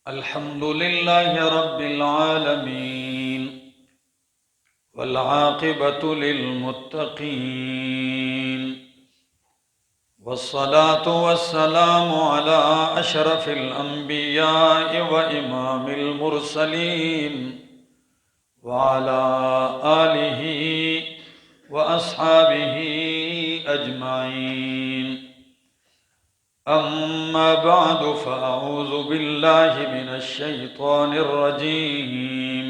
الحمد لله رب العالمين والعاقبة للمتقين والصلاة والسلام على أشرف الأنبياء وإمام المرسلين وعلى آله وأصحابه أجمعين. أما بعد فأعوذ بالله من الشيطان الرجيم.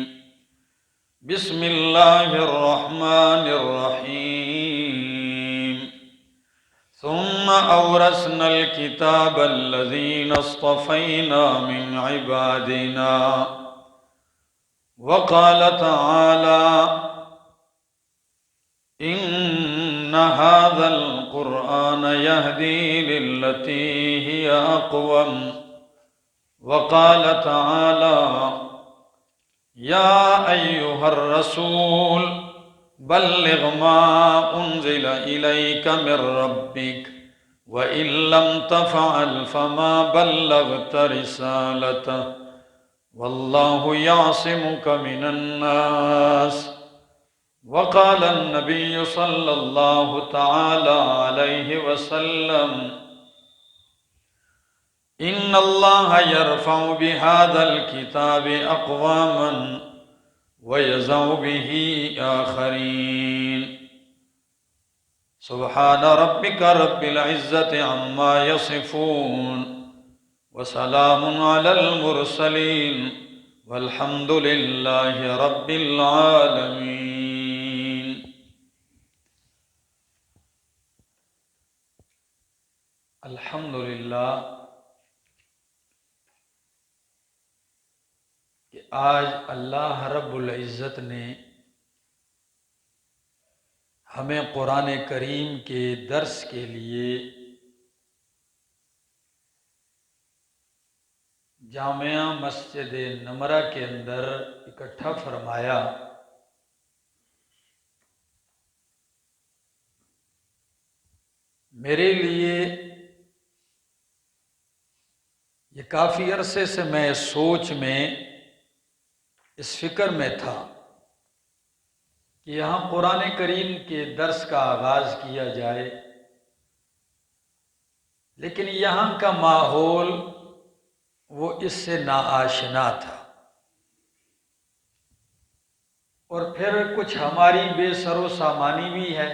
بسم الله الرحمن الرحيم. ثم أورثنا الكتاب الذين اصطفينا من عبادنا. وقال تعالى: إن هذا القرآن يهدي للتي هي أقوم. وقال تعالى: يا أيها الرسول بلغ ما أنزل إليك من ربك وإن لم تفعل فما بلغت رسالته والله يعصمك من الناس. وقال النبي صلى الله تعالى عليه وسلم: إن الله يرفع بهذا الكتاب أقواما ويضع به آخرين. سبحان ربك رب العزة عما يصفون وسلام على المرسلين والحمد لله رب العالمين. الحمدللہ کہ آج اللہ رب العزت نے ہمیں قرآن کریم کے درس کے لیے جامعہ مسجد نمرہ کے اندر اکٹھا فرمایا. میرے لیے یہ کافی عرصے سے میں سوچ میں اس فکر میں تھا کہ یہاں قرآن کریم کے درس کا آغاز کیا جائے، لیکن یہاں کا ماحول وہ اس سے ناآشنا تھا، اور پھر کچھ ہماری بے سر و سامانی بھی ہے.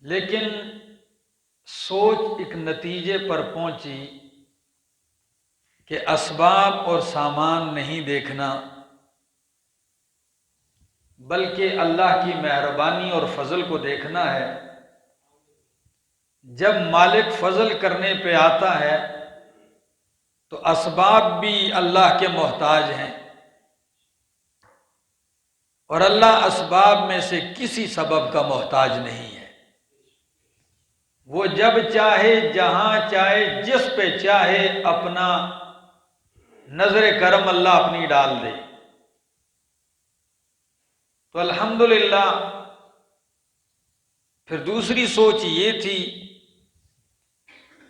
لیکن سوچ ایک نتیجے پر پہنچی کہ اسباب اور سامان نہیں دیکھنا، بلکہ اللہ کی مہربانی اور فضل کو دیکھنا ہے. جب مالک فضل کرنے پہ آتا ہے تو اسباب بھی اللہ کے محتاج ہیں، اور اللہ اسباب میں سے کسی سبب کا محتاج نہیں ہے. وہ جب چاہے، جہاں چاہے، جس پہ چاہے اپنا نظر کرم اللہ اپنی ڈال دے. تو الحمدللہ پھر دوسری سوچ یہ تھی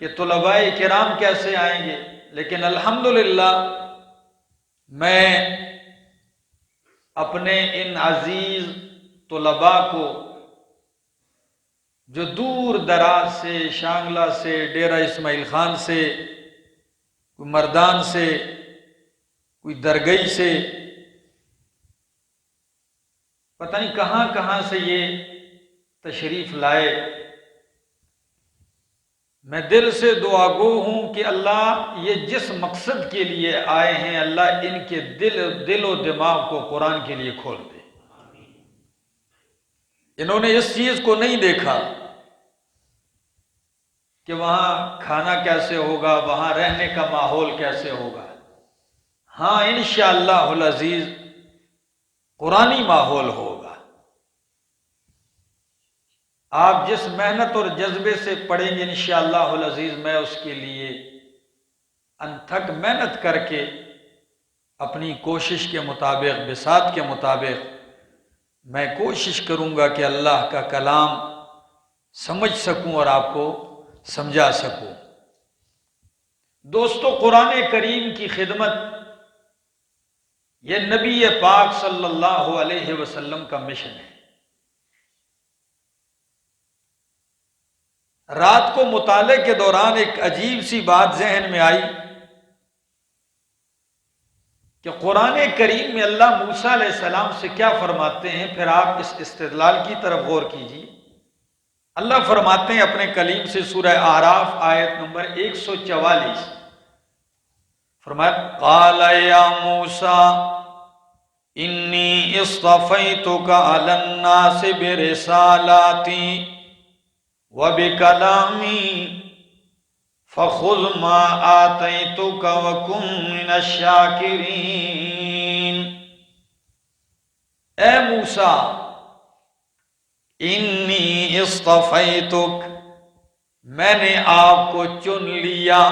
کہ طلباء کرام کیسے آئیں گے، لیکن الحمدللہ میں اپنے ان عزیز طلباء کو جو دور دراز سے، شانگلہ سے، ڈیرہ اسماعیل خان سے، کوئی مردان سے، کوئی درگئی سے، پتہ نہیں کہاں کہاں سے یہ تشریف لائے، میں دل سے دعا گو ہوں کہ اللہ یہ جس مقصد کے لیے آئے ہیں، اللہ ان کے دل و دماغ کو قرآن کے لیے کھول دے. انہوں نے اس چیز کو نہیں دیکھا کہ وہاں کھانا کیسے ہوگا، وہاں رہنے کا ماحول کیسے ہوگا. ہاں انشاءاللہ العزیز قرآنی ماحول ہوگا. آپ جس محنت اور جذبے سے پڑھیں گے انشاءاللہ العزیز، میں اس کے لیے انتھک محنت کر کے اپنی کوشش کے مطابق، بساط کے مطابق میں کوشش کروں گا کہ اللہ کا کلام سمجھ سکوں اور آپ کو سمجھا سکوں. دوستو، قرآن کریم کی خدمت یہ نبی پاک صلی اللہ علیہ وسلم کا مشن ہے۔ رات کو مطالعے کے دوران ایک عجیب سی بات ذہن میں آئی کہ قرآن کریم میں اللہ موسیٰ علیہ السلام سے کیا فرماتے ہیں، پھر آپ اس استدلال کی طرف غور کیجیے۔ اللہ فرماتے ہیں اپنے کلیم سے سورہ اعراف آیت نمبر 144، فرمایا قال یا موسیٰ انی اصطفیتک علی الناس برسالاتی وبکلامی فخذ ما آتیتک وکن من الشاکرین۔ اے موسیٰ، انی اصطفیتک، میں نے آپ کو چن لیا،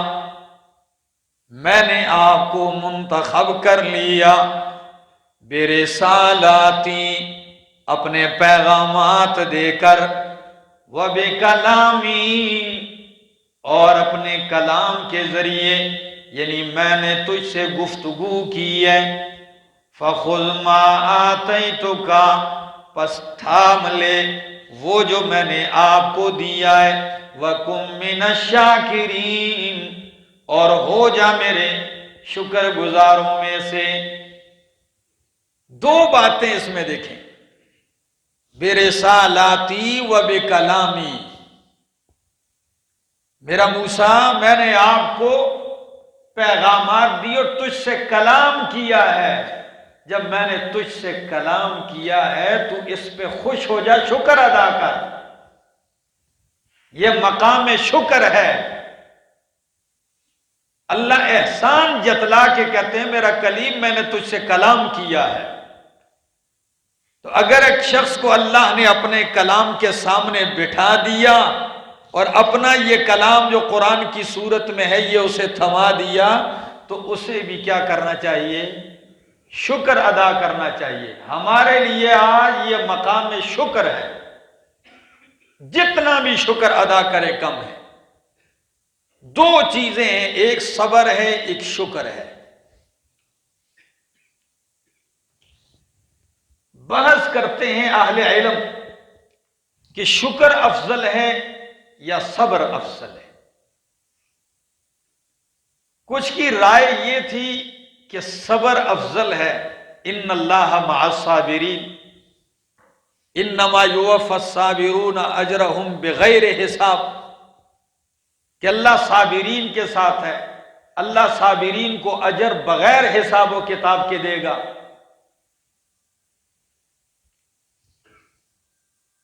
میں نے آپ کو منتخب کر لیا، برسالاتی، اپنے پیغامات دے کر، وبکلامی، اور اپنے کلام کے ذریعے، یعنی میں نے تجھ سے گفتگو کی ہے، فخذ ما آتیتک، پس تھام لے وہ جو میں نے آپ کو دیا ہے، وَكُن مِّنَ الشَّاكِرِينَ، اور ہو جا میرے شکر گزاروں میں سے۔ دو باتیں اس میں دیکھیں، برسالاتی و بکلامی۔ میرا موسیٰ، میں نے آپ کو پیغامات دی اور تجھ سے کلام کیا ہے۔ جب میں نے تجھ سے کلام کیا ہے تو اس پہ خوش ہو جا، شکر ادا کر، یہ مقام شکر ہے۔ اللہ احسان جتلا کے کہتے ہیں میرا کلیم، میں نے تجھ سے کلام کیا ہے۔ تو اگر ایک شخص کو اللہ نے اپنے کلام کے سامنے بٹھا دیا اور اپنا یہ کلام جو قرآن کی صورت میں ہے یہ اسے تھما دیا، تو اسے بھی کیا کرنا چاہیے؟ شکر ادا کرنا چاہیے۔ ہمارے لیے آج یہ مقام شکر ہے، جتنا بھی شکر ادا کرے کم ہے۔ دو چیزیں ہیں، ایک صبر ہے، ایک شکر ہے۔ بحث کرتے ہیں اہل علم کہ شکر افضل ہے یا صبر افضل ہے۔ کچھ کی رائے یہ تھی کہ صبر افضل ہے، ان اللہ مع الصابرین، انما یوفی الصابرون اجرہم بغیر حساب، کہ اللہ صابرین کے ساتھ ہے، اللہ صابرین کو اجر بغیر حساب و کتاب کے دے گا۔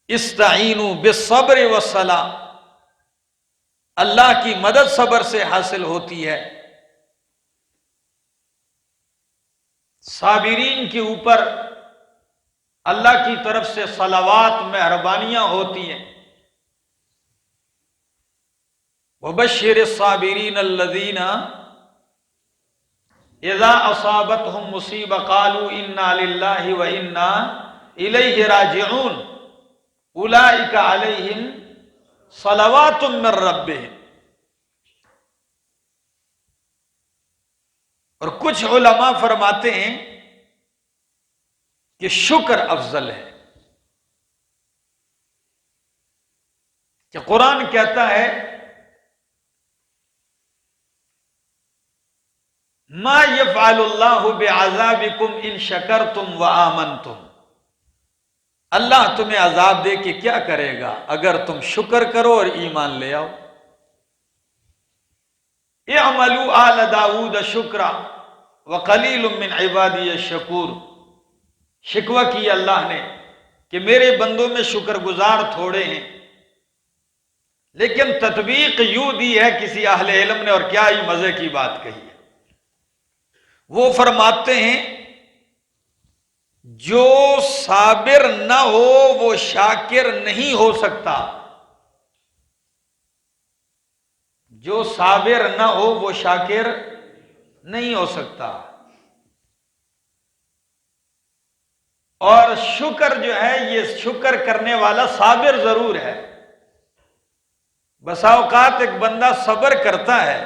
استعینوا بالصبر والصلاۃ، اللہ کی مدد صبر سے حاصل ہوتی ہے۔ صابرین کے اوپر اللہ کی طرف سے صلوات، مہربانیاں ہوتی ہیں۔ وبشر الصابرین الذین اذا اصابتهم مصیبۃ قالوا انا للہ وانا الیہ راجعون اولئک علیہم صلوات من ربہم۔ اور کچھ علماء فرماتے ہیں کہ شکر افضل ہے، کہ قرآن کہتا ہے ما یفعل اللہ بعذابکم ان شکرتم وآمنتم، اللہ تمہیں عذاب دے کے کیا کرے گا اگر تم شکر کرو اور ایمان لے آؤ۔ اعملوا آل داود شکرا وقلیل من عبادی الشکور، شکوہ کی اللہ نے کہ میرے بندوں میں شکر گزار تھوڑے ہیں، لیکن تطبیق یوں دی ہے کسی اہل علم نے، اور کیا ہی مزے کی بات کہی ہے۔ وہ فرماتے ہیں جو صابر نہ ہو وہ شاکر نہیں ہو سکتا، جو صابر نہ ہو وہ شاکر نہیں ہو سکتا۔ اور شکر جو ہے یہ شکر کرنے والا صابر ضرور ہے۔ بسا اوقات ایک بندہ صبر کرتا ہے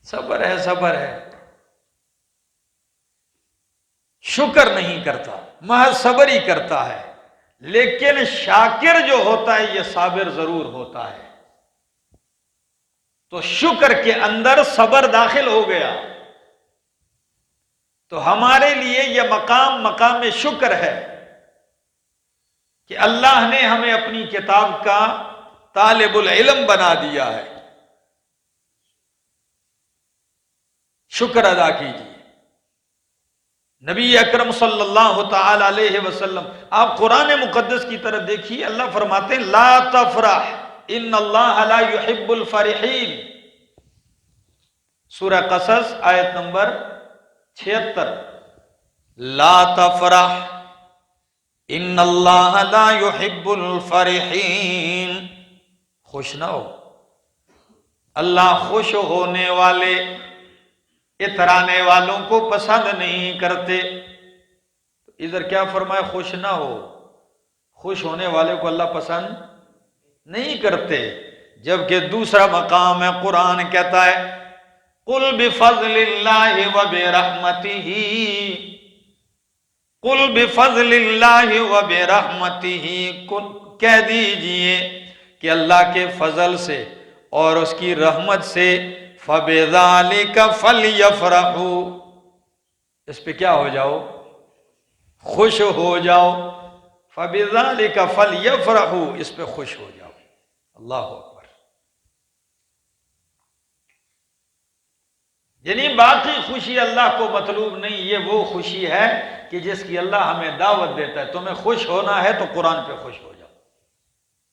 صبر ہے صبر ہے، شکر نہیں کرتا، محض صبر ہی کرتا ہے۔ لیکن شاکر جو ہوتا ہے یہ صابر ضرور ہوتا ہے۔ تو شکر کے اندر صبر داخل ہو گیا، تو ہمارے لیے یہ مقام مقام شکر ہے کہ اللہ نے ہمیں اپنی کتاب کا طالب العلم بنا دیا ہے۔ شکر ادا کیجیے۔ نبی اکرم صلی اللہ تعالی علیہ وسلم، آپ قرآن مقدس کی طرف دیکھیے، اللہ فرماتے ہیں لا تفرح ان اللہ لا يحب الفرحین، سورہ قصص آیت نمبر 76۔ لا تفرح ان اللہ لا يحب الفرحین، خوش نہ ہو، اللہ خوش ہونے والے اترانے والوں کو پسند نہیں کرتے۔ ادھر کیا فرمایا؟ خوش نہ ہو، خوش ہونے والے کو اللہ پسند نہیں کرتے۔ جبکہ دوسرا مقام ہے، قرآن کہتا ہے قل بفضل اللہ وبرحمتہ، قل بفضل اللہ وبرحمتہ، کہہ دیجئے کہ اللہ کے فضل سے اور اس کی رحمت سے فَبِذَلِكَ فَلْيَفْرَحُوا، اس پہ کیا ہو جاؤ؟ خوش ہو جاؤ۔ فَبِذَلِكَ فَلْيَفْرَحُوا، اس پہ خوش ہو جاؤ۔ اللہ اکبر۔ یعنی باقی خوشی اللہ کو مطلوب نہیں، یہ وہ خوشی ہے کہ جس کی اللہ ہمیں دعوت دیتا ہے۔ تمہیں خوش ہونا ہے تو قرآن پہ خوش ہو جاؤ۔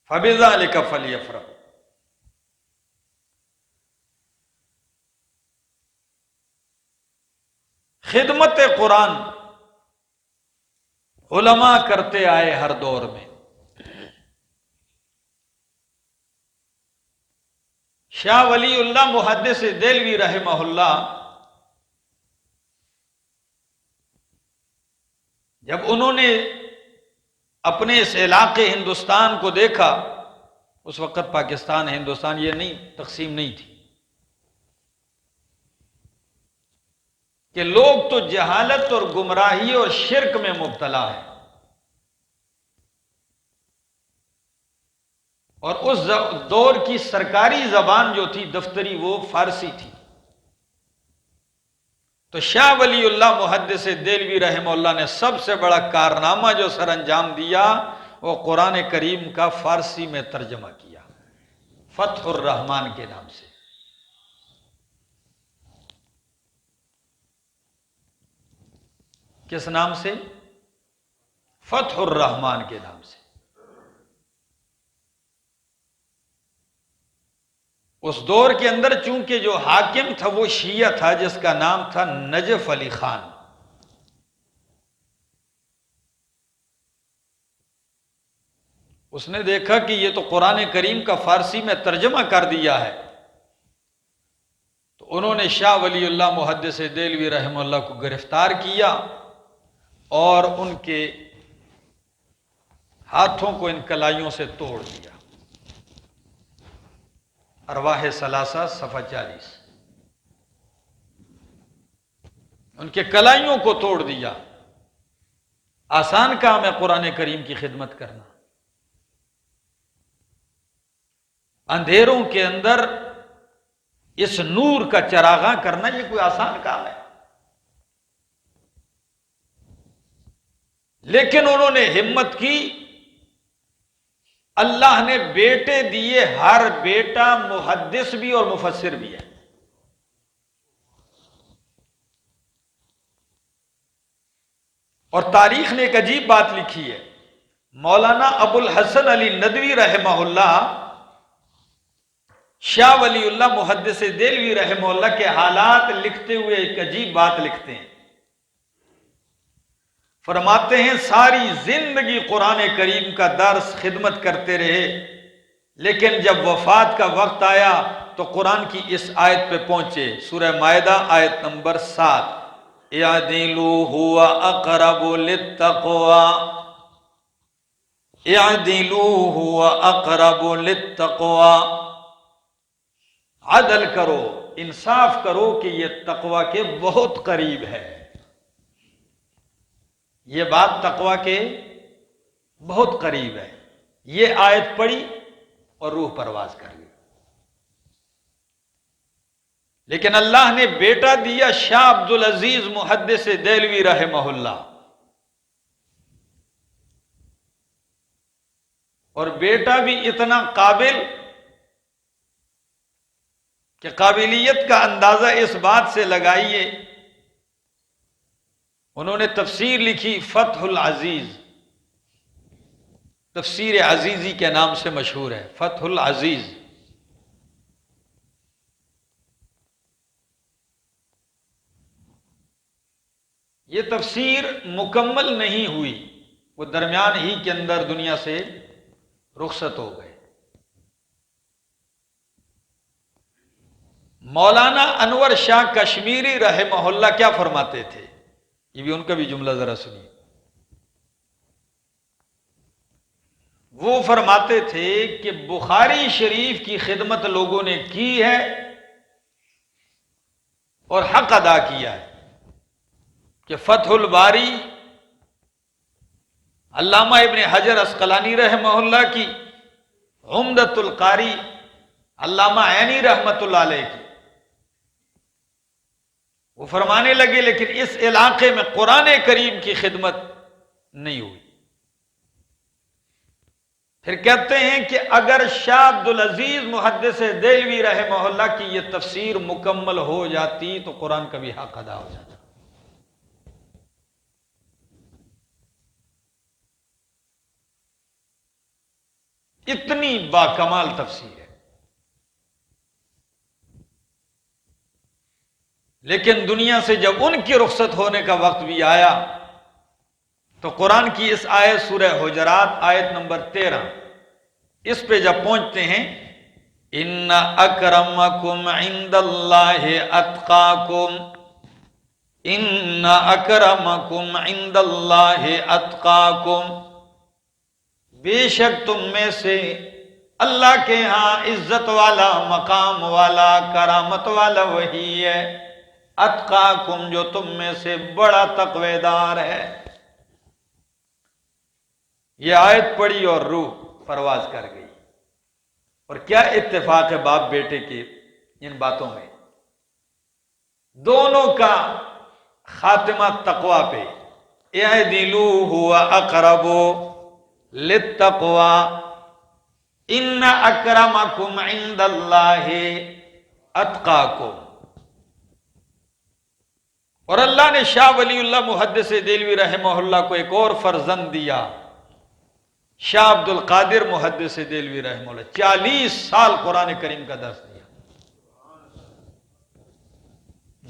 فَبِذَلِكَ فَلْيَفْرَحُوا۔ خدمت قرآن علماء کرتے آئے ہر دور میں۔ شاہ ولی اللہ محدث دہلوی رحمہ اللہ، جب انہوں نے اپنے اس علاقے ہندوستان کو دیکھا، اس وقت پاکستان ہندوستان یہ نہیں تقسیم نہیں تھی، کہ لوگ تو جہالت اور گمراہی اور شرک میں مبتلا ہیں، اور اس دور کی سرکاری زبان جو تھی دفتری وہ فارسی تھی۔ تو شاہ ولی اللہ محدث دہلوی رحمہ اللہ نے سب سے بڑا کارنامہ جو سر انجام دیا وہ قرآن کریم کا فارسی میں ترجمہ کیا، فتح الرحمن کے نام سے۔ کس نام سے؟ فتح الرحمن کے نام سے۔ اس دور کے اندر چونکہ جو حاکم تھا وہ شیعہ تھا جس کا نام تھا نجف علی خان۔ اس نے دیکھا کہ یہ تو قرآن کریم کا فارسی میں ترجمہ کر دیا ہے، تو انہوں نے شاہ ولی اللہ محدث دہلوی رحمہ اللہ کو گرفتار کیا اور ان کے ہاتھوں کو ان کلائیوں سے توڑ دیا۔ ارواح ثلاثہ صفحہ 40۔ ان کے کلائیوں کو توڑ دیا۔ آسان کام ہے قرآن کریم کی خدمت کرنا، اندھیروں کے اندر اس نور کا چراغاں کرنا یہ کوئی آسان کام ہے، لیکن انہوں نے ہمت کی۔ اللہ نے بیٹے دیے، ہر بیٹا محدث بھی اور مفسر بھی ہے۔ اور تاریخ نے ایک عجیب بات لکھی ہے، مولانا ابو الحسن علی ندوی رحمہ اللہ شاہ ولی اللہ محدث دہلوی رحمہ اللہ کے حالات لکھتے ہوئے ایک عجیب بات لکھتے ہیں۔ فرماتے ہیں ساری زندگی قرآن کریم کا درس خدمت کرتے رہے، لیکن جب وفات کا وقت آیا تو قرآن کی اس آیت پہ پہنچے، سورہ مائدہ آیت نمبر 7، اعدلوا هو اقرب للتقوی، اعدلوا هو اقرب للتقوی، عدل کرو، انصاف کرو کہ یہ تقوی کے بہت قریب ہے. یہ بات تقوی کے بہت قریب ہے. یہ آیت پڑھی اور روح پرواز کر گئی. لیکن اللہ نے بیٹا دیا شاہ عبدالعزیز محدث دہلوی رحمہ اللہ، اور بیٹا بھی اتنا قابل کہ قابلیت کا اندازہ اس بات سے لگائیے، انہوں نے تفسیر لکھی فتح العزیز، تفسیر عزیزی کے نام سے مشہور ہے، فتح العزیز. یہ تفسیر مکمل نہیں ہوئی، وہ درمیان ہی کے اندر دنیا سے رخصت ہو گئے. مولانا انور شاہ کشمیری رحمہ اللہ کیا فرماتے تھے، یہ بھی ان کا بھی جملہ ذرا سنیے. وہ فرماتے تھے کہ بخاری شریف کی خدمت لوگوں نے کی ہے اور حق ادا کیا ہے کہ فتح الباری علامہ ابن حجر عسقلانی رحمہ اللہ کی، عمدۃ القاری علامہ عینی رحمۃ اللہ علیہ کی. وہ فرمانے لگے لیکن اس علاقے میں قرآن کریم کی خدمت نہیں ہوئی. پھر کہتے ہیں کہ اگر شاہ عبدالعزیز محدث دہلوی رحمہ اللہ کی یہ تفسیر مکمل ہو جاتی تو قرآن کا بھی حق ادا ہو جاتا. اتنی باکمال تفسیر ہے. لیکن دنیا سے جب ان کی رخصت ہونے کا وقت بھی آیا تو قرآن کی اس آیت سورہ حجرات آیت نمبر 13 اس پہ جب پہنچتے ہیں، ان اکرمکم عند اللہ اتقاکم، ان اکرمکم عند اللہ اتقاکم، بے شک تم میں سے اللہ کے ہاں عزت والا، مقام والا، کرامت والا وہی ہے، اتقاکم جو تم میں سے بڑا تقوی دار ہے. یہ آیت پڑھی اور روح پرواز کر گئی. اور کیا اتفاق ہے باپ بیٹے کے ان باتوں میں، دونوں کا خاتمہ تقوی پہ. اعدلوا هو اقرب للتقوی ان اکرمکم عند اللہ اتقاکم. اور اللہ نے شاہ ولی اللہ محدث دہلوی رحمہ اللہ کو ایک اور فرزند دیا، شاہ عبد القادر محدث دہلوی رحمہ اللہ. 40 سال قرآن کریم کا درس دیا،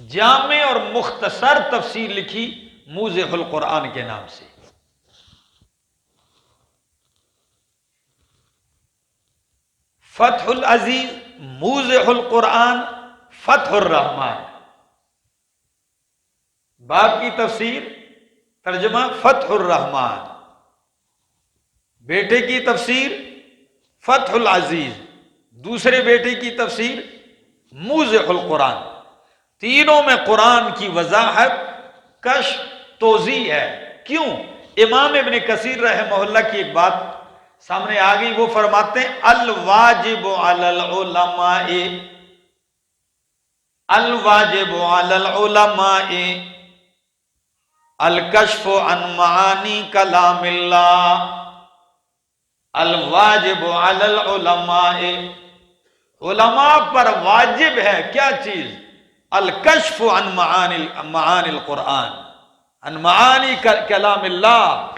جامع اور مختصر تفسیر لکھی موضح القرآن کے نام سے. فتح العزیز، موضح القرآن، فتح الرحمن. باپ کی تفسیر ترجمہ فتح الرحمن، بیٹے کی تفسیر فتح العزیز، دوسرے بیٹے کی تفسیر موضح القرآن. تینوں میں قرآن کی وضاحت، کشف، توضیح ہے. کیوں؟ امام ابن کثیر رحمہ اللہ کی ایک بات سامنے آ گئی. وہ فرماتے ہیں الواجب علی العلماء، الواجب علی العلماء الکشف عن معانی کلام اللہ. الواجب علی العلماء، علماء پر واجب ہے کیا چیز؟ الکشف عن معانی القرآن، عن معانی کلام اللہ،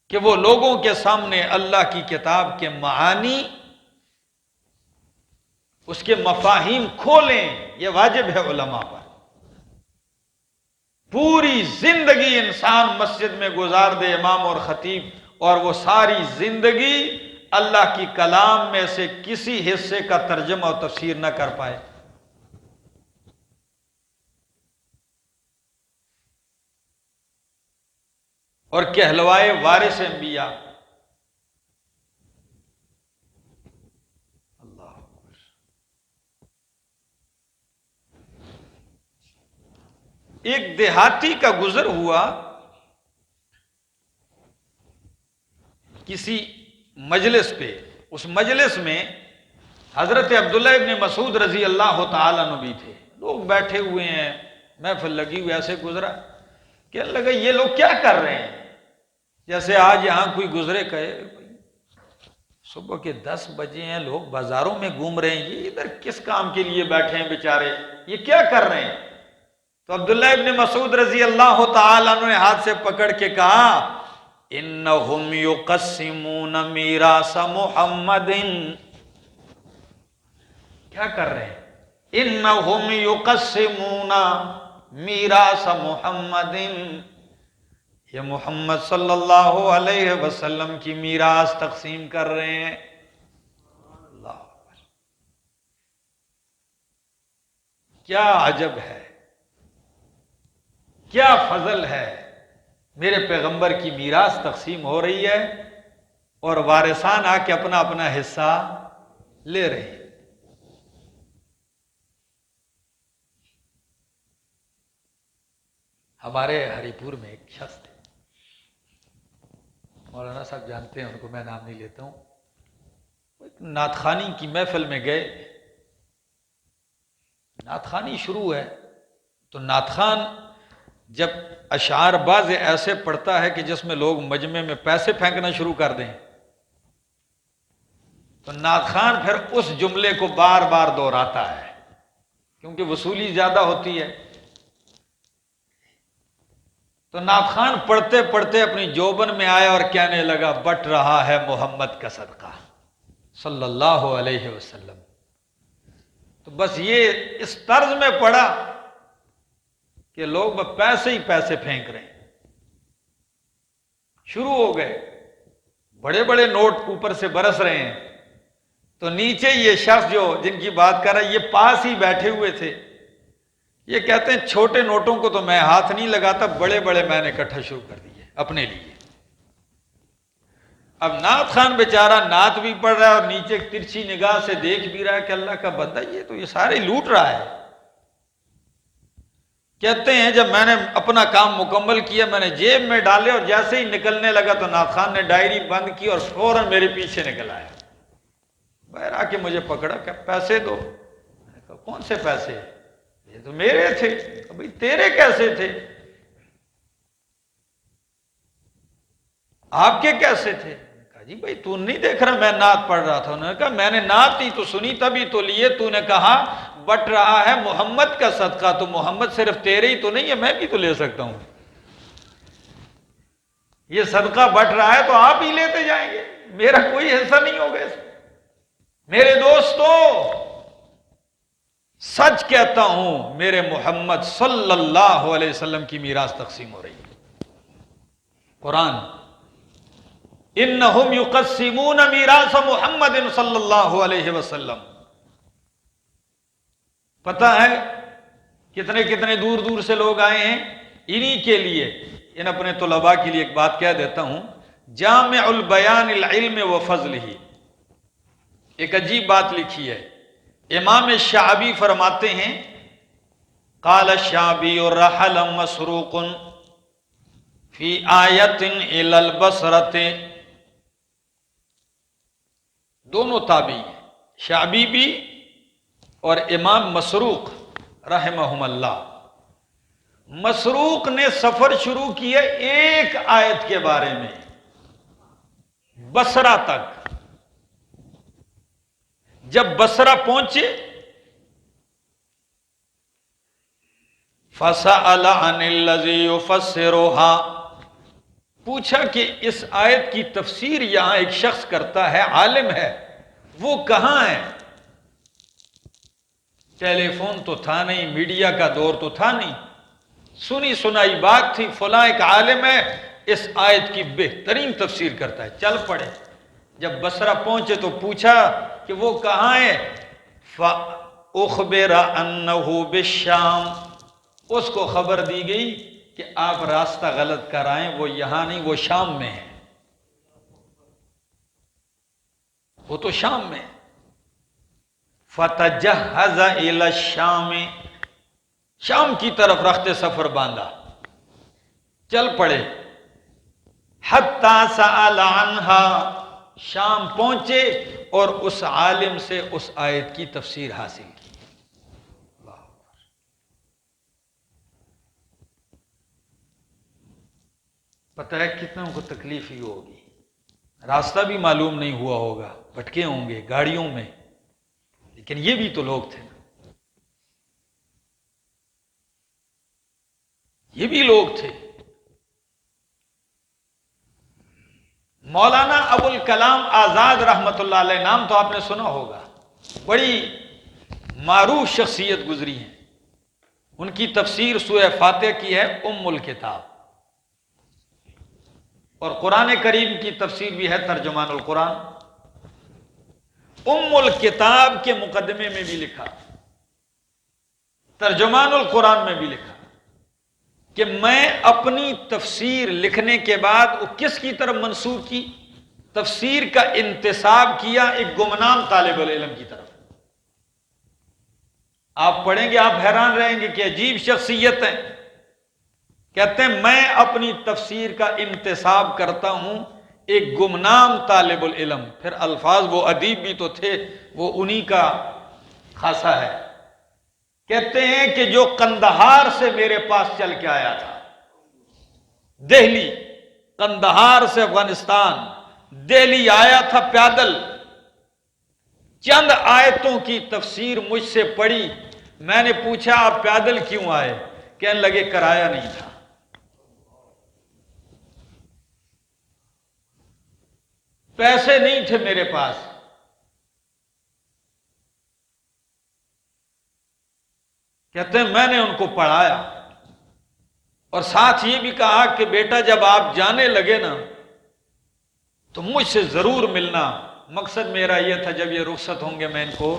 کہ وہ لوگوں کے سامنے اللہ کی کتاب کے معانی، اس کے مفاہیم کھولیں. یہ واجب ہے علماء پر. پوری زندگی انسان مسجد میں گزار دے امام اور خطیب، اور وہ ساری زندگی اللہ کی کلام میں سے کسی حصے کا ترجمہ اور تفسیر نہ کر پائے. اور کہلوائے وارث انبیاء. اللہ ایک دیہاتی کا گزر ہوا کسی مجلس پہ، اس مجلس میں حضرت عبداللہ ابن مسعود رضی اللہ تعالیٰ عنہ بھی تھے. لوگ بیٹھے ہوئے ہیں، محفل لگی ہوئی، ایسے گزرا، کہنے لگا یہ لوگ کیا کر رہے ہیں؟ جیسے آج یہاں کوئی گزرے کہے صبح کے 10 بجے ہیں، لوگ بازاروں میں گھوم رہے ہیں، یہ ادھر کس کام کے لیے بیٹھے ہیں بیچارے، یہ کیا کر رہے ہیں؟ تو عبداللہ ابن مسعود رضی اللہ تعالیٰ عنہ نے ہاتھ سے پکڑ کے کہا انہم یقسمون میراث محمد. کیا کر رہے ہیں؟ انہم یقسمون میراث محمد، یہ محمد صلی اللہ علیہ وسلم کی میراث تقسیم کر رہے ہیں. اللہ کیا عجب ہے، کیا فضل ہے، میرے پیغمبر کی میراث تقسیم ہو رہی ہے اور وارثان آ کے اپنا اپنا حصہ لے رہے ہیں. ہمارے ہری پور میں ایک شخص تھے، مولانا صاحب جانتے ہیں ان کو، میں نام نہیں لیتا ہوں. نعت خوانی کی محفل میں گئے، نعت خوانی شروع ہے تو نعت خوان جب اشعار باز ایسے پڑھتا ہے کہ جس میں لوگ مجمع میں پیسے پھینکنا شروع کر دیں، تو نعت خوان پھر اس جملے کو بار بار دہراتا ہے کیونکہ وصولی زیادہ ہوتی ہے. تو نعت خوان پڑھتے پڑھتے اپنی جوبن میں آیا اور کہنے لگا بٹ رہا ہے محمد کا صدقہ صلی اللہ علیہ وسلم. تو بس یہ اس طرز میں پڑھا کہ لوگ پیسے ہی پیسے پھینک رہے ہیں. شروع ہو گئے، بڑے بڑے نوٹ اوپر سے برس رہے ہیں. تو نیچے یہ شخص جو جن کی بات کر رہا ہے، یہ پاس ہی بیٹھے ہوئے تھے. یہ کہتے ہیں چھوٹے نوٹوں کو تو میں ہاتھ نہیں لگاتا، بڑے بڑے میں نے اکٹھا شروع کر دیے اپنے لیے. اب نعت خوان بیچارہ نعت بھی پڑھ رہا ہے اور نیچے ترچھی نگاہ سے دیکھ بھی رہا ہے کہ اللہ کا بندہ یہ سارے لوٹ رہا ہے. کہتے ہیں جب میں نے اپنا کام مکمل کیا، میں نے جیب میں ڈالے اور جیسے ہی نکلنے لگا تو نعت خوان نے ڈائری بند کی اور فوراً میرے پیچھے نکل آیا. باہر آ کے مجھے پکڑا کہ پیسے دو. میں نے کہا کون سے پیسے؟ یہ تو میرے تھے. بھائی تیرے کیسے تھے؟ آپ کے کیسے تھے؟ میں نے کہا جی بھائی تو نہیں دیکھ رہا میں نعت پڑھ رہا تھا. انہوں نے کہا میں نے نعت ہی تو سنی تبھی تو لیے. تو نے کہا بٹ رہا ہے محمد کا صدقہ، تو محمد صرف تیرے ہی تو نہیں ہے، میں بھی تو لے سکتا ہوں. یہ صدقہ بٹ رہا ہے تو آپ ہی لیتے جائیں گے، میرا کوئی حصہ نہیں ہوگا اس میں. میرے دوستو سچ کہتا ہوں، میرے محمد صلی اللہ علیہ وسلم کی میراث تقسیم ہو رہی ہے. قرآن انہم یقسمون میراث محمد صلی اللہ علیہ وسلم. پتہ ہے کتنے کتنے دور دور سے لوگ آئے ہیں انہی کے لیے. ان اپنے طلباء کے لیے ایک بات کہہ دیتا ہوں، جامع البیان العلم و فضلہ، ایک عجیب بات لکھی ہے. امام شعبی فرماتے ہیں قال الشعبی رحل مسروق فی آیت الی البصرۃ. دونوں تابعی ہیں، شعبی بھی اور امام مسروق رحمہم اللہ. مسروق نے سفر شروع کیا ایک آیت کے بارے میں بصرہ تک. جب بصرہ پہنچے فَسَأَلَ عَنِ الَّذِي يُفَسِّرُهَا، پوچھا کہ اس آیت کی تفسیر یہاں ایک شخص کرتا ہے، عالم ہے، وہ کہاں ہے؟ ٹیلی فون تو تھا نہیں، میڈیا کا دور تو تھا نہیں، سنی سنائی بات تھی، فلاں ایک عالم ہے اس آیت کی بہترین تفسیر کرتا ہے، چل پڑے. جب بصرہ پہنچے تو پوچھا کہ وہ کہاں ہے؟ فَأُخْبِرَ أَنَّهُ بِالشَّامِ، اس کو خبر دی گئی کہ آپ راستہ غلط کر آئیں، وہ یہاں نہیں، وہ شام میں ہے، وہ تو شام میں ہے. فَتَجَهَّزَ إِلَى الشَّامِ، شام کی طرف رخت سفر باندھا، چل پڑے، حتی سأل عنہا، شام پہنچے اور اس عالم سے اس آیت کی تفسیر حاصل کی۔ پتہ ہے کتنوں کو تکلیف ہی ہوگی، راستہ بھی معلوم نہیں ہوا ہوگا، بھٹکے ہوں گے گاڑیوں میں، لیکن یہ بھی تو لوگ تھے نا، یہ بھی لوگ تھے۔ مولانا ابوالکلام آزاد رحمۃ اللہ علیہ، نام تو آپ نے سنا ہوگا، بڑی معروف شخصیت گزری ہیں، ان کی تفسیر سورہ فاتحہ کی ہے ام الکتاب، اور قرآن کریم کی تفسیر بھی ہے ترجمان القرآن۔ ام الکتاب کے مقدمے میں بھی لکھا، ترجمان القرآن میں بھی لکھا کہ میں اپنی تفسیر لکھنے کے بعد وہ کس کی طرف منسوب کی؟ تفسیر کا انتساب کیا ایک گمنام طالب العلم کی طرف۔ آپ پڑھیں گے آپ حیران رہیں گے کہ عجیب شخصیت ہے، کہتے ہیں میں اپنی تفسیر کا انتساب کرتا ہوں ایک گمنام طالب العلم، پھر الفاظ وہ ادیب بھی تو تھے، وہ انہی کا خاصہ ہے، کہتے ہیں کہ جو قندہار سے میرے پاس چل کے آیا تھا، دہلی، قندہار سے افغانستان، دہلی آیا تھا پیادل، چند آیتوں کی تفسیر مجھ سے پڑھی، میں نے پوچھا آپ پیادل کیوں آئے؟ کہنے لگے کرایہ نہیں تھا۔ پیسے نہیں تھے میرے پاس۔ کہتے ہیں میں نے ان کو پڑھایا اور ساتھ یہ بھی کہا کہ بیٹا جب آپ جانے لگے نا تو مجھ سے ضرور ملنا، مقصد میرا یہ تھا جب یہ رخصت ہوں گے میں ان کو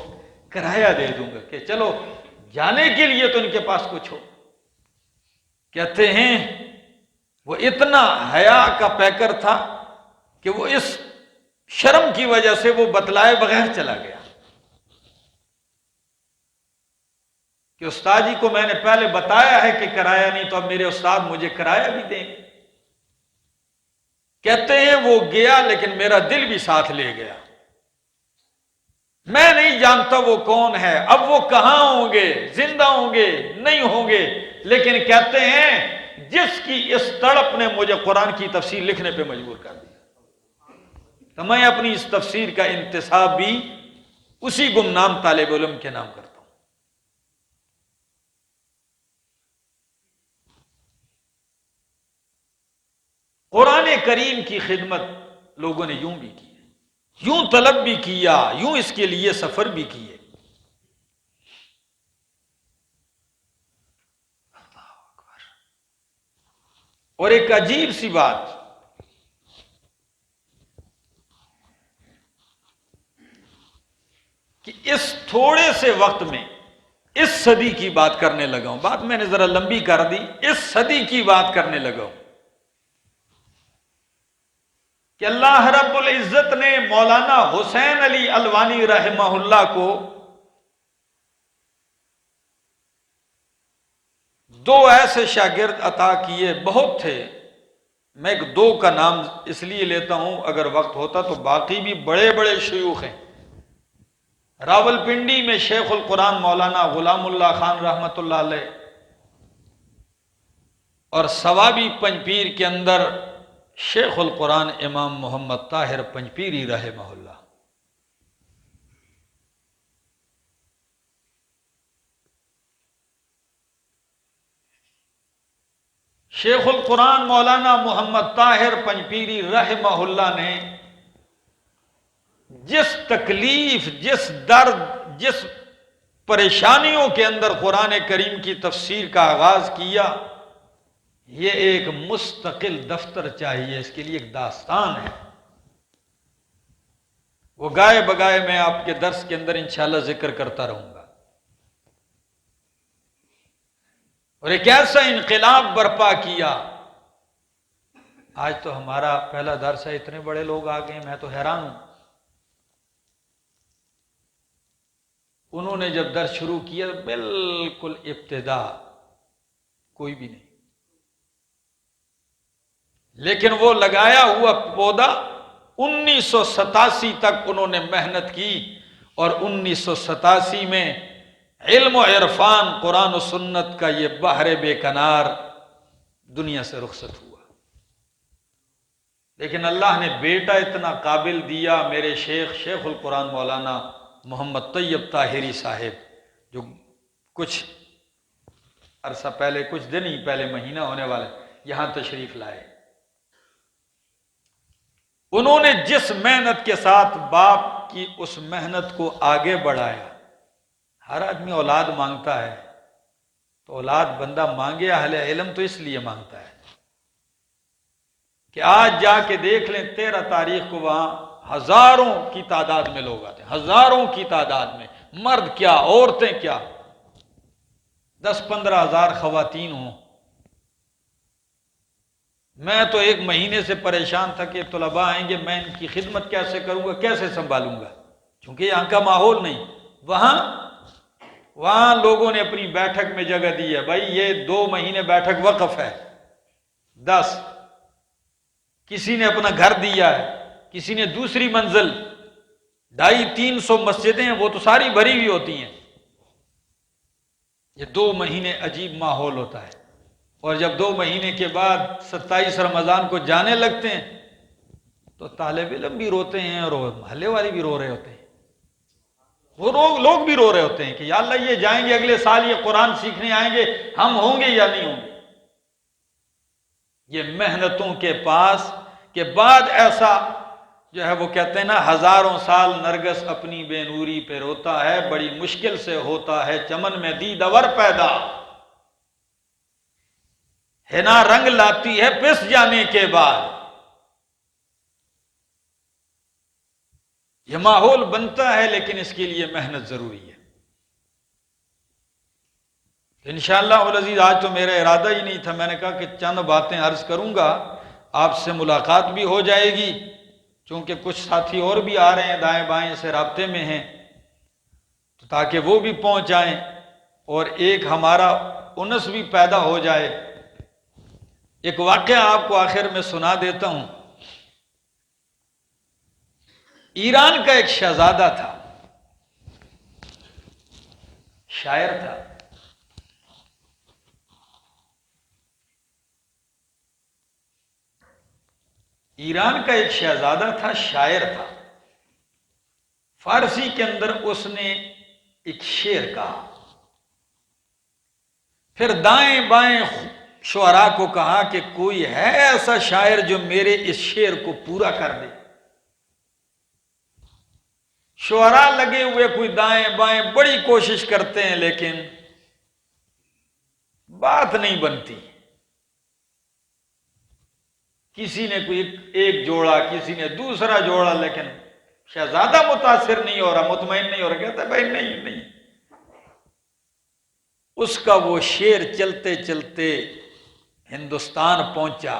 کرایہ دے دوں گا کہ چلو جانے کے لیے تو ان کے پاس کچھ ہو۔ کہتے ہیں وہ اتنا حیا کا پیکر تھا کہ وہ اس شرم کی وجہ سے وہ بتلائے بغیر چلا گیا کہ استاد جی کو میں نے پہلے بتایا ہے کہ کرایہ نہیں، تو اب میرے استاد مجھے کرایہ بھی دیں گے۔ کہتے ہیں وہ گیا لیکن میرا دل بھی ساتھ لے گیا، میں نہیں جانتا وہ کون ہے، اب وہ کہاں ہوں گے، زندہ ہوں گے نہیں ہوں گے، لیکن کہتے ہیں جس کی اس تڑپ نے مجھے قرآن کی تفسیر لکھنے پہ مجبور کر دیا، تو میں اپنی اس تفسیر کا انتساب بھی اسی گمنام طالب علم کے نام کرتا ہوں۔ قرآن کریم کی خدمت لوگوں نے یوں بھی کی، یوں طلب بھی کیا، یوں اس کے لیے سفر بھی کیے۔ اللہ اکبر۔ اور ایک عجیب سی بات، کہ اس تھوڑے سے وقت میں اس صدی کی بات کرنے لگا ہوں، بات میں نے ذرا لمبی کر دی، اس صدی کی بات کرنے لگا ہوں کہ اللہ رب العزت نے مولانا حسین علی الوانی رحمہ اللہ کو دو ایسے شاگرد عطا کیے، بہت تھے، میں ایک دو کا نام اس لیے لیتا ہوں، اگر وقت ہوتا تو باقی بھی بڑے بڑے شیوخ ہیں۔ راولپنڈی میں شیخ القرآن مولانا غلام اللہ خان رحمۃ اللہ علیہ، اور سوابی پنجپیر کے اندر شیخ القرآن امام محمد طاہر پنجپیری رحمہ اللہ۔ شیخ القرآن مولانا محمد طاہر پنجپیری رحمہ اللہ نے جس تکلیف، جس درد، جس پریشانیوں کے اندر قرآن کریم کی تفسیر کا آغاز کیا، یہ ایک مستقل دفتر چاہیے، اس کے لیے ایک داستان ہے، وہ گائے بگائے میں آپ کے درس کے اندر انشاءاللہ ذکر کرتا رہوں گا۔ اور ایک ایسا انقلاب برپا کیا، آج تو ہمارا پہلا درس ہے، اتنے بڑے لوگ آ گئے، میں تو حیران ہوں۔ انہوں نے جب درس شروع کیا بالکل ابتدا کوئی بھی نہیں. لیکن وہ لگایا ہوا پودا 1987 تک انہوں نے محنت کی، اور 1987 میں علم و عرفان قرآن و سنت کا یہ بحر بے کنار دنیا سے رخصت ہوا. لیکن اللہ نے بیٹا اتنا قابل دیا، میرے شیخ القرآن مولانا محمد طیب طاہری صاحب، جو کچھ عرصہ پہلے، کچھ دن ہی پہلے، مہینہ ہونے والے، یہاں تشریف لائے. انہوں نے جس محنت کے ساتھ باپ کی اس محنت کو آگے بڑھایا. ہر آدمی اولاد مانگتا ہے، تو اولاد بندہ مانگے اہل علم تو اس لیے مانگتا ہے کہ آج جا کے دیکھ لیں 13 تاریخ کو وہاں ہزاروں کی تعداد میں لوگ آتے ہیں، ہزاروں کی تعداد میں، مرد کیا عورتیں کیا، 10-15 ہزار خواتین ہوں. میں تو ایک مہینے سے پریشان تھا کہ طلباء آئیں گے، میں ان کی خدمت کیسے کروں گا، کیسے سنبھالوں گا، چونکہ یہاں کا ماحول نہیں. وہاں لوگوں نے اپنی بیٹھک میں جگہ دی ہے، بھائی یہ 2 مہینے بیٹھک وقف ہے، 10. کسی نے اپنا گھر دیا ہے، کسی نے دوسری منزل، 250-300 مسجدیں ہیں، وہ تو ساری بھری ہوئی ہوتی ہیں. یہ 2 مہینے عجیب ماحول ہوتا ہے. اور جب 2 مہینے کے بعد 27 رمضان کو جانے لگتے ہیں تو طالب علم بھی روتے ہیں اور محلے والے بھی رو رہے ہوتے ہیں، وہ لوگ بھی رو رہے ہوتے ہیں کہ یا اللہ یہ جائیں گے اگلے سال، یہ قرآن سیکھنے آئیں گے، ہم ہوں گے یا نہیں ہوں گے. یہ محنتوں کے پاس کے بعد ایسا جو ہے، وہ کہتے ہیں نا، ہزاروں سال نرگس اپنی بے نوری پہ روتا ہے، بڑی مشکل سے ہوتا ہے چمن میں دیدور پیدا، حنا رنگ لاتی ہے پس جانے کے بعد. یہ ماحول بنتا ہے لیکن اس کے لیے محنت ضروری ہے. انشاءاللہ العزیز آج تو میرا ارادہ ہی نہیں تھا، میں نے کہا کہ چند باتیں عرض کروں گا، آپ سے ملاقات بھی ہو جائے گی، چونکہ کچھ ساتھی اور بھی آ رہے ہیں دائیں بائیں سے رابطے میں ہیں، تو تاکہ وہ بھی پہنچ جائیں اور ایک ہمارا انس بھی پیدا ہو جائے. ایک واقعہ آپ کو آخر میں سنا دیتا ہوں. ایران کا ایک شہزادہ تھا، شاعر تھا. ایران کا ایک شہزادہ تھا، شاعر تھا. فارسی کے اندر اس نے ایک شعر کہا، پھر دائیں بائیں شعراء کو کہا کہ کوئی ہے ایسا شاعر جو میرے اس شعر کو پورا کر دے. شعراء لگے ہوئے کوئی دائیں بائیں بڑی کوشش کرتے ہیں لیکن بات نہیں بنتی. کسی نے کوئی ایک جوڑا، کسی نے دوسرا جوڑا، لیکن شہزادہ متاثر نہیں ہو رہا، مطمئن نہیں ہو رہا. کہتا ہے بھائی نہیں. اس کا وہ شعر چلتے چلتے ہندوستان پہنچا.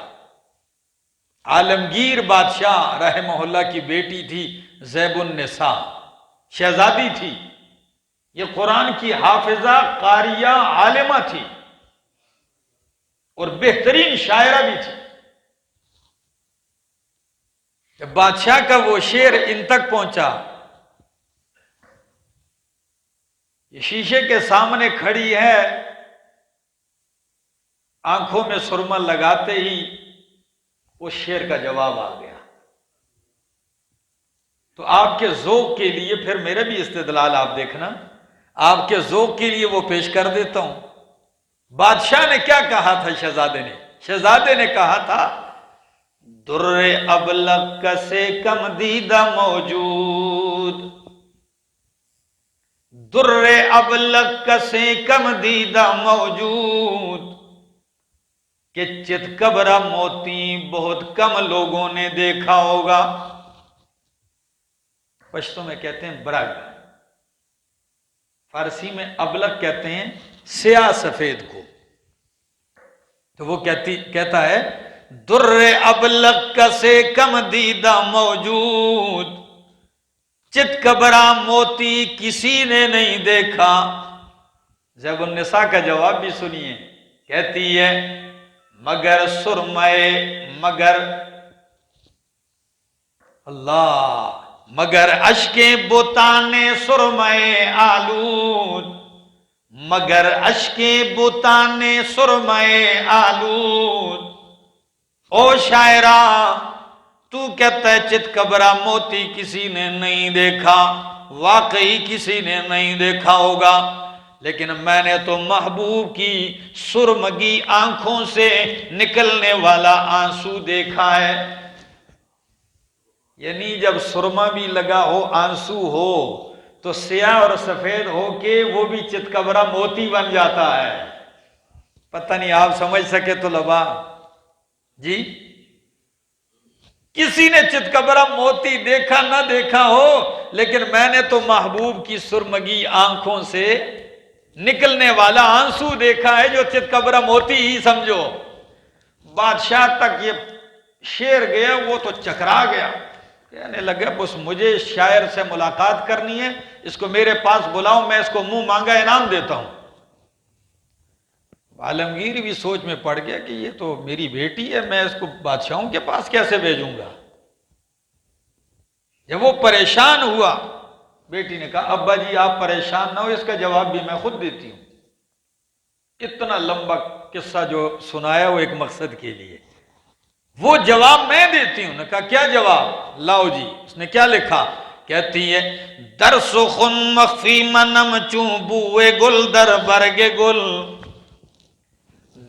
عالمگیر بادشاہ رحمہ اللہ کی بیٹی تھی زیب النساء، شہزادی تھی. یہ قرآن کی حافظہ، قاریہ، عالمہ تھی اور بہترین شاعرہ بھی تھی. جب بادشاہ کا وہ شعر ان تک پہنچا، یہ شیشے کے سامنے کھڑی ہے، آنکھوں میں سرما لگاتے ہی اس شعر کا جواب آ گیا. تو آپ کے ذوق کے لیے پھر میرا بھی استدلال آپ دیکھنا، آپ کے ذوق کے لیے وہ پیش کر دیتا ہوں. بادشاہ نے کیا کہا تھا؟ شہزادے نے کہا تھا، در ابلق سے کم دیدہ موجود، در ابلق سے کم دیدہ موجود، کہ چت کبرا موتی بہت کم لوگوں نے دیکھا ہوگا. پشتوں میں کہتے ہیں برگ، فارسی میں ابلق کہتے ہیں سیاہ سفید کو. تو وہ کہتا ہے در ابلق سے کم دیدہ موجود، چت کبرا موتی کسی نے نہیں دیکھا. زیب النساء کا جواب بھی سنیے، کہتی ہے مگر سرمے، مگر اللہ، مگر اشکیں بتانے سرمے آلود، مگر اشکیں بتانے سرمے آلود۔ او شاعرہ تو کہتا ہے چت کبرا موتی کسی نے نہیں دیکھا، واقعی کسی نے نہیں دیکھا ہوگا، لیکن میں نے تو محبوب کی سرمگی آنکھوں سے نکلنے والا آنسو دیکھا ہے۔ یعنی جب سرما بھی لگا ہو، آنسو ہو، تو سیاہ اور سفید ہو کے وہ بھی چتکبرا موتی بن جاتا ہے۔ پتہ نہیں آپ سمجھ سکے تو لبا جی، کسی نے چتکبرا موتی دیکھا نہ دیکھا ہو، لیکن میں نے تو محبوب کی سرمگی آنکھوں سے نکلنے والا آنسو دیکھا ہے، جو چتکبرا موتی ہی سمجھو۔ بادشاہ تک یہ شعر گیا، وہ تو چکرا گیا، کہنے لگا بس مجھے شاعر سے ملاقات کرنی ہے، اس کو میرے پاس بلاؤ، میں اس کو منہ مانگا انعام دیتا ہوں۔ عالمگیر بھی سوچ میں پڑ گیا کہ یہ تو میری بیٹی ہے، میں اس کو بادشاہوں کے پاس کیسے بھیجوں گا۔ جب وہ پریشان ہوا، بیٹی نے کہا ابا جی آپ پریشان نہ ہو، اس کا جواب بھی میں خود دیتی ہوں۔ اتنا لمبا قصہ جو سنایا وہ ایک مقصد کے لیے، وہ جواب میں دیتی ہوں۔ نے کہا کیا جواب؟ لاؤ جی۔ اس نے کیا لکھا؟ کہتی ہے در سخن مخفی منم چوں بوئے گل در برگ گل،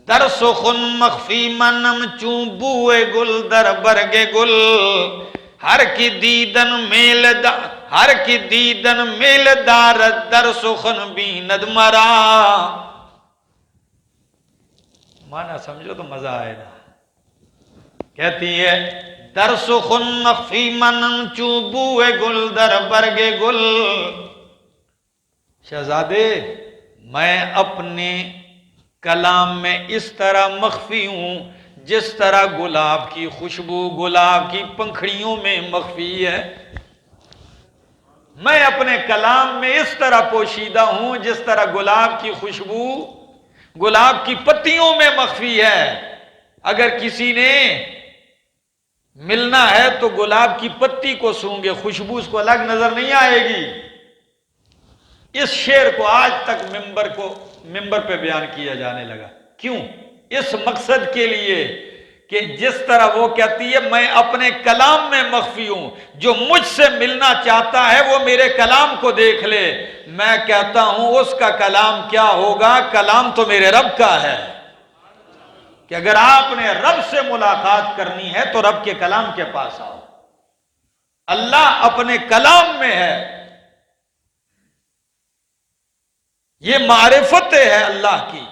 در سخن مخفی منم چوں بوئے گل در برگ گل، ہر کی دیدن میل دار، ہر کی دیدن میل دار در سخن بیند مرا۔ معنی سمجھو تو مزہ آئے گا۔ کہتی ہے در سخن مخفی منم چوں بوئے گل در برگ گل، شہزادے میں اپنے کلام میں اس طرح مخفی ہوں جس طرح گلاب کی خوشبو گلاب کی پنکھڑیوں میں مخفی ہے۔ میں اپنے کلام میں اس طرح پوشیدہ ہوں جس طرح گلاب کی خوشبو گلاب کی پتیوں میں مخفی ہے۔ اگر کسی نے ملنا ہے تو گلاب کی پتی کو سونگے، خوشبو اس کو الگ نظر نہیں آئے گی۔ اس شعر کو آج تک ممبر پہ بیان کیا جانے لگا، کیوں؟ اس مقصد کے لیے کہ جس طرح وہ کہتی ہے میں اپنے کلام میں مخفی ہوں، جو مجھ سے ملنا چاہتا ہے وہ میرے کلام کو دیکھ لے۔ میں کہتا ہوں اس کا کلام کیا ہوگا؟ کلام تو میرے رب کا ہے، کہ اگر آپ نے رب سے ملاقات کرنی ہے تو رب کے کلام کے پاس آؤ۔ اللہ اپنے کلام میں ہے، یہ معرفت ہے اللہ کی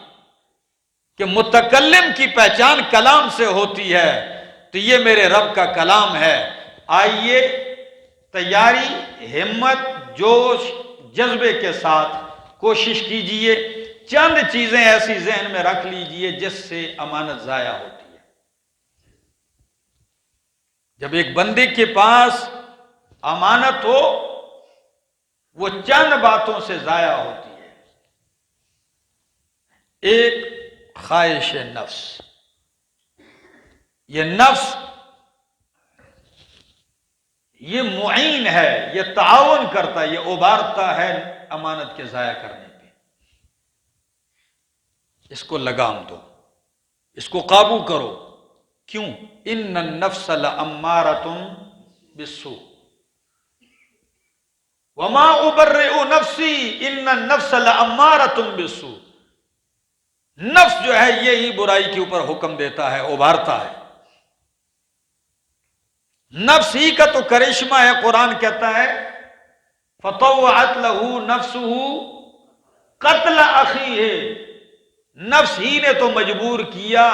کہ متکلم کی پہچان کلام سے ہوتی ہے، تو یہ میرے رب کا کلام ہے۔ آئیے تیاری، ہمت، جوش، جذبے کے ساتھ کوشش کیجئے، چند چیزیں ایسی ذہن میں رکھ لیجئے جس سے امانت ضائع ہوتی ہے۔ جب ایک بندے کے پاس امانت ہو، وہ چند باتوں سے ضائع ہوتی ہے۔ ایک خواہش نفس، یہ نفس یہ معین ہے، یہ تعاون کرتا ہے، یہ ابھارتا ہے امانت کے ضائع کرنے پہ۔ اس کو لگام دو، اس کو قابو کرو۔ کیوں؟ ان النفس لامارۃ بالسوء وما ابرئ نفسی ان النفس لامارۃ بالسوء۔ نفس جو ہے یہی برائی کے اوپر حکم دیتا ہے، ابھارتا ہے۔ نفس ہی کا تو کرشمہ ہے، قرآن کہتا ہے فطوعت لہ نفسہ قتل اخیہ، نفس ہی نے تو مجبور کیا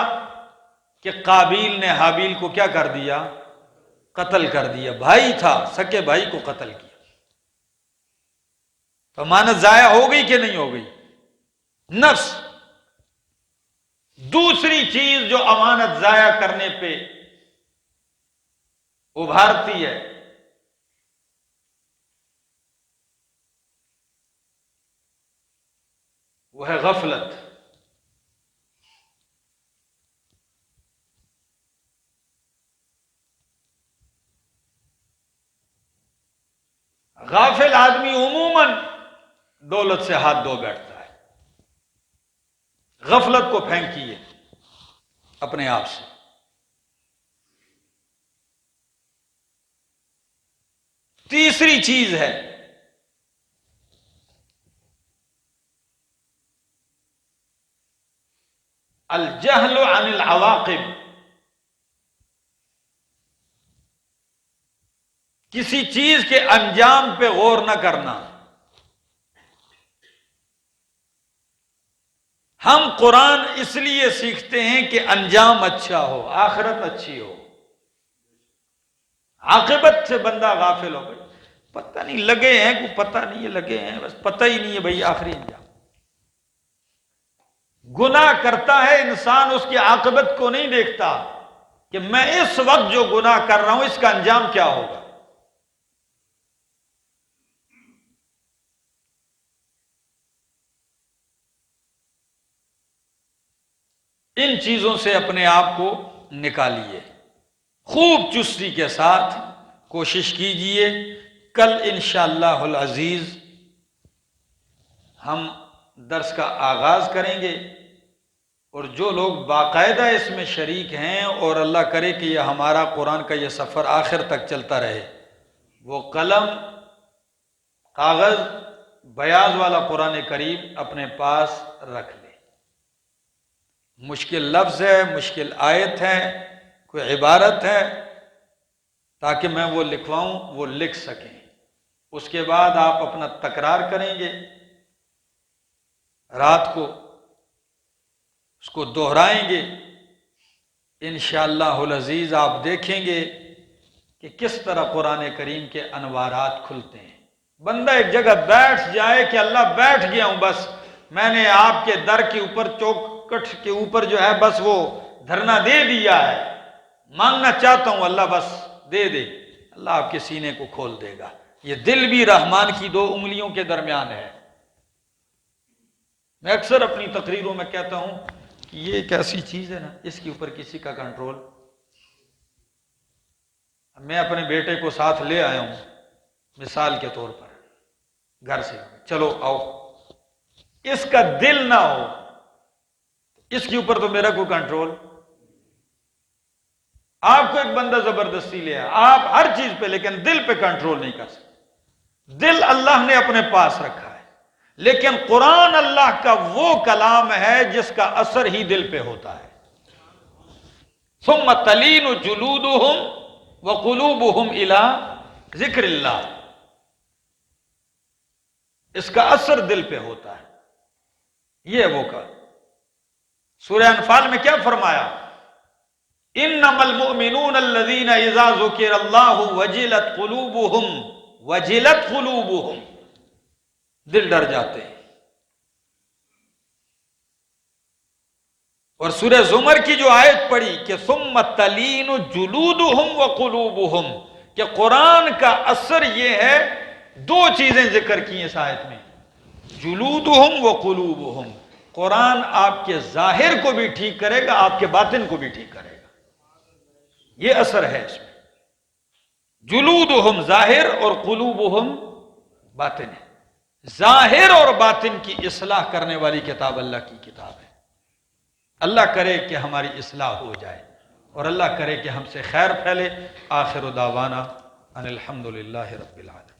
کہ قابیل نے حابیل کو کیا کر دیا؟ قتل کر دیا، بھائی تھا، سکے بھائی کو قتل کیا۔ تو امانت ضائع ہو گئی کہ نہیں ہو گئی؟ نفس۔ دوسری چیز جو امانت ضائع کرنے پہ ابھارتی ہے، وہ ہے غفلت۔ دولت سے ہاتھ دھو بیٹھتا ہے۔ غفلت کو پھینکیے اپنے آپ سے۔ تیسری چیز ہے الجہل عن العواقب، کسی چیز کے انجام پہ غور نہ کرنا۔ ہم قرآن اس لیے سیکھتے ہیں کہ انجام اچھا ہو، آخرت اچھی ہو۔ عاقبت سے بندہ غافل ہو گئی، پتہ نہیں لگے ہیں، کوئی پتہ نہیں ہے لگے ہیں، بس پتہ ہی نہیں ہے بھائی آخری انجام۔ گناہ کرتا ہے انسان، اس کی عاقبت کو نہیں دیکھتا کہ میں اس وقت جو گناہ کر رہا ہوں اس کا انجام کیا ہوگا۔ ان چیزوں سے اپنے آپ کو نکالیے، خوب چستی کے ساتھ کوشش کیجئے۔ کل انشاءاللہ العزیز ہم درس کا آغاز کریں گے، اور جو لوگ باقاعدہ اس میں شریک ہیں اور اللہ کرے کہ یہ ہمارا قرآن کا یہ سفر آخر تک چلتا رہے، وہ قلم، کاغذ، بیاض والا قرآن کریم اپنے پاس رکھ لیں۔ مشکل لفظ ہے، مشکل آیت ہے، کوئی عبارت ہے، تاکہ میں وہ لکھواؤں، وہ لکھ سکیں۔ اس کے بعد آپ اپنا تکرار کریں گے، رات کو اس کو دہرائیں گے۔ انشاءاللہ العزیز آپ دیکھیں گے کہ کس طرح قرآن کریم کے انوارات کھلتے ہیں۔ بندہ ایک جگہ بیٹھ جائے کہ اللہ بیٹھ گیا ہوں، بس میں نے آپ کے در کے اوپر، چوکٹ کے اوپر جو ہے بس وہ دھرنا دے دیا ہے، مانگنا چاہتا ہوں اللہ بس دے دے، اللہ آپ کے سینے کو کھول دے گا۔ یہ دل بھی رحمان کی دو انگلیوں کے درمیان ہے۔ میں اکثر اپنی تقریروں میں کہتا ہوں کہ یہ ایک ایسی چیز ہے نا، اس کے اوپر کسی کا کنٹرول۔ میں اپنے بیٹے کو ساتھ لے آیا ہوں مثال کے طور پر، گھر سے، چلو آؤ، اس کا دل نہ ہو، اس کے اوپر تو میرا کوئی کنٹرول۔ آپ کو ایک بندہ زبردستی لے آیا، آپ ہر چیز پہ، لیکن دل پہ کنٹرول نہیں کر سکتے۔ دل اللہ نے اپنے پاس رکھا ہے، لیکن قرآن اللہ کا وہ کلام ہے جس کا اثر ہی دل پہ ہوتا ہے۔ ثم تلین جلودہم وقلوبہم الی ذکر اللہ، اس کا اثر دل پہ ہوتا ہے۔ یہ وہ کا سورہ انفال میں کیا فرمایا؟ انما المؤمنون الذین اذا ذکر اللہ وجلت قلوبہم، وجلت قلوبہم، دل ڈر جاتے ہیں۔ اور سورہ زمر کی جو آیت پڑھی کہ ثم تلین جلودہم وقلوبہم، کہ قرآن کا اثر یہ ہے، دو چیزیں ذکر کی ہیں اس آیت میں، جلودہم وقلوبہم۔ قرآن آپ کے ظاہر کو بھی ٹھیک کرے گا، آپ کے باطن کو بھی ٹھیک کرے گا، یہ اثر ہے اس میں۔ جلودہم ظاہر اور قلوبہم باطن ہے۔ ظاہر اور باطن کی اصلاح کرنے والی کتاب اللہ کی کتاب ہے۔ اللہ کرے کہ ہماری اصلاح ہو جائے، اور اللہ کرے کہ ہم سے خیر پھیلے۔ آخر دعوانا ان الحمدللہ رب العالمین۔